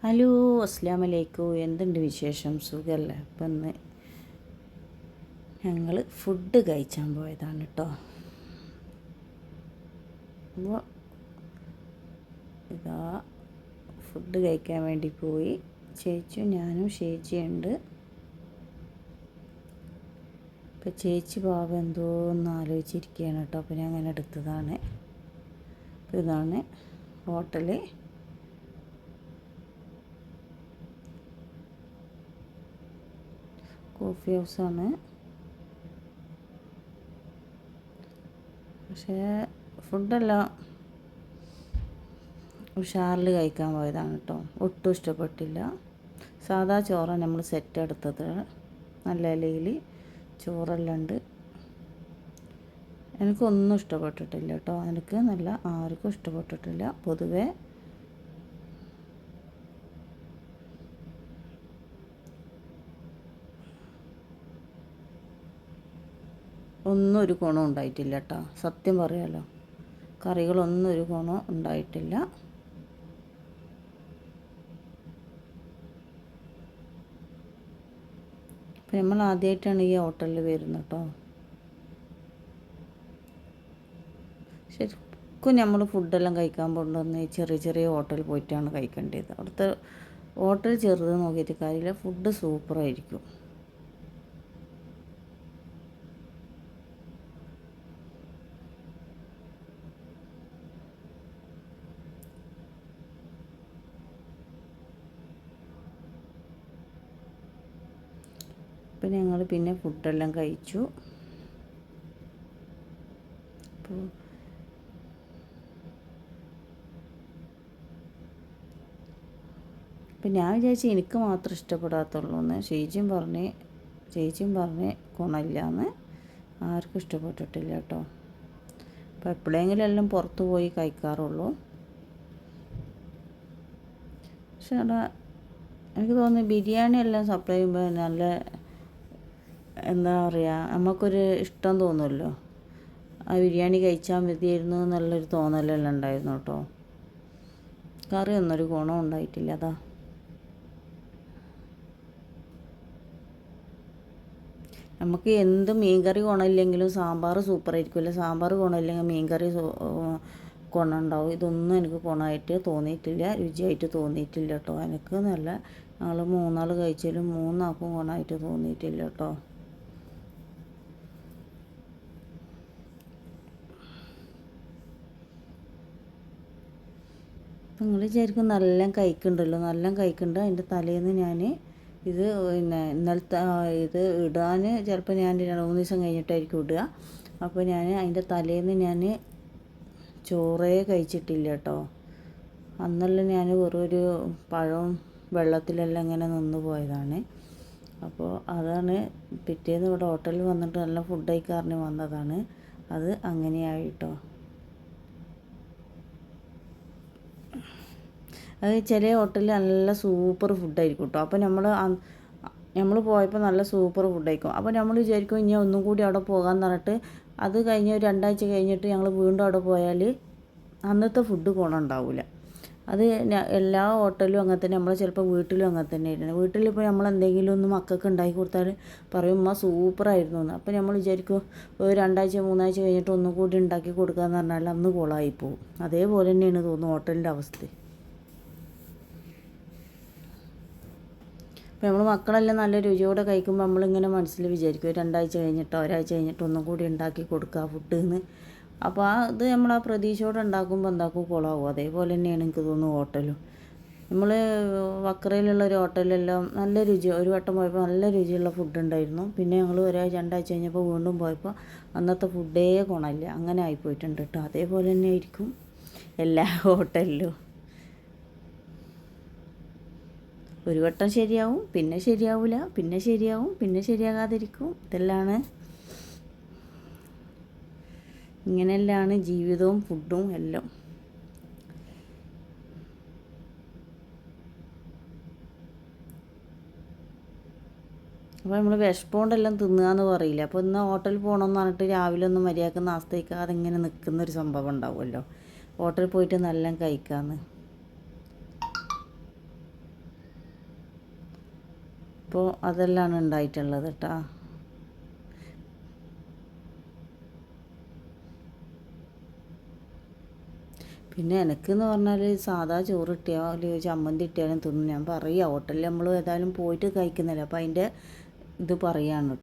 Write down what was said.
Hello, അസ്സലാമു അലൈക്കും. എന്തുണ്ട് വിശേഷം? സുഖമല്ലേ? അപ്പം ഇന്ന് ഞങ്ങൾ ഫുഡ് കഴിച്ചാൻ പോയതാണ് കേട്ടോ. അപ്പോൾ ഇതാ ഫുഡ് കഴിക്കാൻ വേണ്ടി പോയി. ചേച്ചിയും ഞാനും ഷേജിയുണ്ട്. ഇപ്പം ചേച്ചി പാവം എന്തോ ഒന്ന് ആലോചിച്ചിരിക്കുകയാണ് കേട്ടോ. അപ്പോൾ ഞാൻ അങ്ങനെ എടുത്തതാണ്. അപ്പോൾ ഇതാണ് ഹോട്ടൽ. കോഫി ഹൗസാണ്. പക്ഷേ ഫുഡെല്ലാം ഉഷാറിൽ കഴിക്കാൻ പോയതാണ് കേട്ടോ. ഒട്ടും ഇഷ്ടപ്പെട്ടില്ല. സാധാ ചോറാണ് നമ്മൾ സെറ്റ് എടുത്തത്. നല്ല ഇലയിൽ ചോറെല്ലാം ഉണ്ട്. എനിക്കൊന്നും ഇഷ്ടപ്പെട്ടിട്ടില്ല കേട്ടോ. എനിക്ക് നല്ല ആർക്കും ഇഷ്ടപ്പെട്ടിട്ടില്ല. പൊതുവേ ഒന്നും ഒരു ഗുണം ഉണ്ടായിട്ടില്ല കേട്ടോ. സത്യം പറയാലോ, കറികളൊന്നും ഒരു ഗുണം ഉണ്ടായിട്ടില്ല. അപ്പം നമ്മൾ ആദ്യമായിട്ടാണ് ഈ ഹോട്ടലിൽ വരുന്നത് കേട്ടോ. ശരിക്കും നമ്മൾ ഫുഡെല്ലാം കഴിക്കാൻ കൊണ്ടുവന്ന് ചെറിയ ചെറിയ ഹോട്ടലിൽ പോയിട്ടാണ് കഴിക്കേണ്ടത്. അവിടുത്തെ ഹോട്ടൽ ചെറുത് നോക്കിയിട്ട് കാര്യമില്ല, ഫുഡ് സൂപ്പറായിരിക്കും. അപ്പം ഞങ്ങൾ പിന്നെ ഫുഡെല്ലാം കഴിച്ചു. അപ്പോൾ അപ്പം ഞാൻ വിചാരിച്ചു എനിക്ക് മാത്രം ഇഷ്ടപ്പെടാത്തുള്ളൂ എന്ന്. ചേച്ചിയും പറഞ്ഞ് ഗുണമില്ലാന്ന്. ആർക്കും ഇഷ്ടപ്പെട്ടിട്ടില്ല കേട്ടോ. അപ്പോൾ എപ്പോഴെങ്കിലും എല്ലാം പുറത്ത് പോയി കഴിക്കാറുള്ളൂ. പക്ഷെ അവിടെ എനിക്ക് തോന്നുന്നു ബിരിയാണി എല്ലാം സപ്ലൈ ചെയ്യുമ്പോൾ നല്ല എന്താ പറയുക, നമുക്കൊരു ഇഷ്ടം തോന്നുമല്ലോ. ആ ബിരിയാണി കഴിച്ചാൽ മതിയായിരുന്നു എന്നുള്ളൊരു തോന്നലെല്ലാം ഉണ്ടായിരുന്നു കേട്ടോ. കറിയൊന്നും ഒരു ഗുണം ഉണ്ടായിട്ടില്ല. അതാ നമുക്ക് എന്ത് മീൻകറി ഗുണമില്ലെങ്കിലും സാമ്പാർ സൂപ്പറായിരിക്കുമല്ലോ. സാമ്പാർ ഗുണമില്ലെങ്കിൽ മീൻകറി ഗുണമുണ്ടാവും. ഇതൊന്നും എനിക്ക് ഗുണമായിട്ട് തോന്നിയിട്ടില്ല, രുചിയായിട്ട് തോന്നിയിട്ടില്ല കേട്ടോ. എനിക്ക് നല്ല ഞങ്ങൾ മൂന്നാൾ കഴിച്ചാലും മൂന്നാൾക്കും ഗുണമായിട്ട് തോന്നിയിട്ടില്ല കേട്ടോ. നിങ്ങൾ വിചാരിക്കും നല്ല കഴിക്കുന്നുണ്ടല്ലോ, നല്ല കഴിക്കുന്നുണ്ട്. അതിൻ്റെ തലേന്ന് ഞാൻ ഇത് ഇന്നലത്തെ ഇത് ഇടാൻ ചിലപ്പോൾ ഞാൻ 2-3 ദിവസം കഴിഞ്ഞിട്ടായിരിക്കും ഇടുക. അപ്പോൾ ഞാൻ അതിൻ്റെ തലേന്ന് ഞാൻ ചോറേ കഴിച്ചിട്ടില്ല കേട്ടോ. അന്നെല്ലാം ഞാൻ വെറൊരു പഴവും വെള്ളത്തിലെല്ലാം ഇങ്ങനെ നിന്ന് പോയതാണ്. അപ്പോൾ അതാണ് പിറ്റേന്ന് ഇവിടെ ഹോട്ടലിൽ വന്നിട്ട് നല്ല ഫുഡ് കഴിക്കാറിന് വന്നതാണ്. അത് അങ്ങനെയായിട്ടോ. അത് ചില ഹോട്ടലിൽ നല്ല സൂപ്പർ ഫുഡായിരിക്കും കേട്ടോ. അപ്പോൾ നമ്മൾ പോയപ്പോൾ നല്ല സൂപ്പർ ഫുഡായിരിക്കും. അപ്പോൾ നമ്മൾ വിചാരിക്കും ഇനി ഒന്നും കൂടി അവിടെ പോകാമെന്ന് പറഞ്ഞിട്ട് അത് കഴിഞ്ഞ് 2 ആഴ്ച കഴിഞ്ഞിട്ട് ഞങ്ങൾ വീണ്ടും അവിടെ പോയാൽ അന്നത്തെ ഫുഡ് ഗുണമുണ്ടാവില്ല. അത് എല്ലാ ഹോട്ടലിലും അങ്ങനെ തന്നെ. നമ്മൾ ചിലപ്പോൾ വീട്ടിലും അങ്ങനെ തന്നെ ആയിരുന്നു. വീട്ടിലിപ്പോൾ നമ്മൾ എന്തെങ്കിലും ഒന്ന് മക്കൾക്ക് ഉണ്ടാക്കി കൊടുത്താൽ പറയും ഉമ്മ സൂപ്പറായിരുന്നു എന്ന്. അപ്പോൾ നമ്മൾ വിചാരിക്കും 2 ആഴ്ച 3 ആഴ്ച കഴിഞ്ഞിട്ട് ഒന്നും കൂടി ഉണ്ടാക്കി കൊടുക്കാമെന്ന് പറഞ്ഞാൽ അന്ന് കോളായി പോകും. അതേപോലെ തന്നെയാണ് തോന്നുന്നു ഹോട്ടലിൻ്റെ അവസ്ഥ. അപ്പോൾ നമ്മൾ മക്കളെല്ലാം നല്ല രുചിയോടെ കഴിക്കുമ്പോൾ നമ്മളിങ്ങനെ മനസ്സിൽ വിചാരിക്കും 2 ആഴ്ച കഴിഞ്ഞിട്ടോ 1 ആഴ്ച കഴിഞ്ഞിട്ടോ ഒന്നും കൂടി ഉണ്ടാക്കി കൊടുക്കുക ഫുഡ് എന്ന്. അപ്പോൾ ഇത് നമ്മൾ ആ പ്രതീക്ഷയോടെ ഉണ്ടാക്കുമ്പോൾ എന്താക്കും കുളമാവും. അതേപോലെ തന്നെയാണ് എനിക്ക് തോന്നുന്നു ഹോട്ടലും. നമ്മൾ വക്രയിലുള്ള ഒരു ഹോട്ടലിലെല്ലാം നല്ല രുചി, ഒരു വട്ടം പോയപ്പോൾ നല്ല രുചിയുള്ള ഫുഡ് ഉണ്ടായിരുന്നു. പിന്നെ ഞങ്ങൾ 2 ആഴ്ച കഴിഞ്ഞപ്പോൾ വീണ്ടും പോയപ്പോൾ അന്നത്തെ ഫുഡേ ഗുണമില്ല. അങ്ങനെ ആയിപ്പോയിട്ടുണ്ട് കേട്ടോ. അതേപോലെ തന്നെ ആയിരിക്കും എല്ലാ ഹോട്ടലിലും. ഒരു വട്ടം ശരിയാവും, പിന്നെ ശരിയാവില്ല, പിന്നെ ശരിയാവും, പിന്നെ ശരിയാകാതിരിക്കും. ഇങ്ങനെയെല്ലാം ജീവിതവും ഫുഡും എല്ലാം. അപ്പോൾ നമ്മൾ വിശപ്പുകൊണ്ടെല്ലാം തിന്നുകയെന്ന് പറയില്ല. അപ്പോൾ ഇന്ന് ഹോട്ടലിൽ പോകണമെന്ന് പറഞ്ഞിട്ട് രാവിലെ ഒന്നും മര്യാദക്ക് നാസ്ത കഴിക്കാതെ ഇങ്ങനെ നിൽക്കുന്നൊരു സംഭവം ഉണ്ടാവുമല്ലോ. ഹോട്ടലിൽ പോയിട്ട് നല്ല കഴിക്കാമെന്ന്. അപ്പോൾ അതെല്ലാം ഉണ്ടായിട്ടുള്ളത് കേട്ടോ. പിന്നെ എനിക്കെന്ന് പറഞ്ഞാൽ സാധാ ചോറ് കിട്ടിയാൽ ചമ്മന്തി കിട്ടിയാലും തിന്നും. ഞാൻ പറയുക ഹോട്ടലിൽ നമ്മൾ ഏതായാലും പോയിട്ട് കഴിക്കുന്നില്ല, അപ്പോൾ അതിൻ്റെ ഇത് പറയാണ്.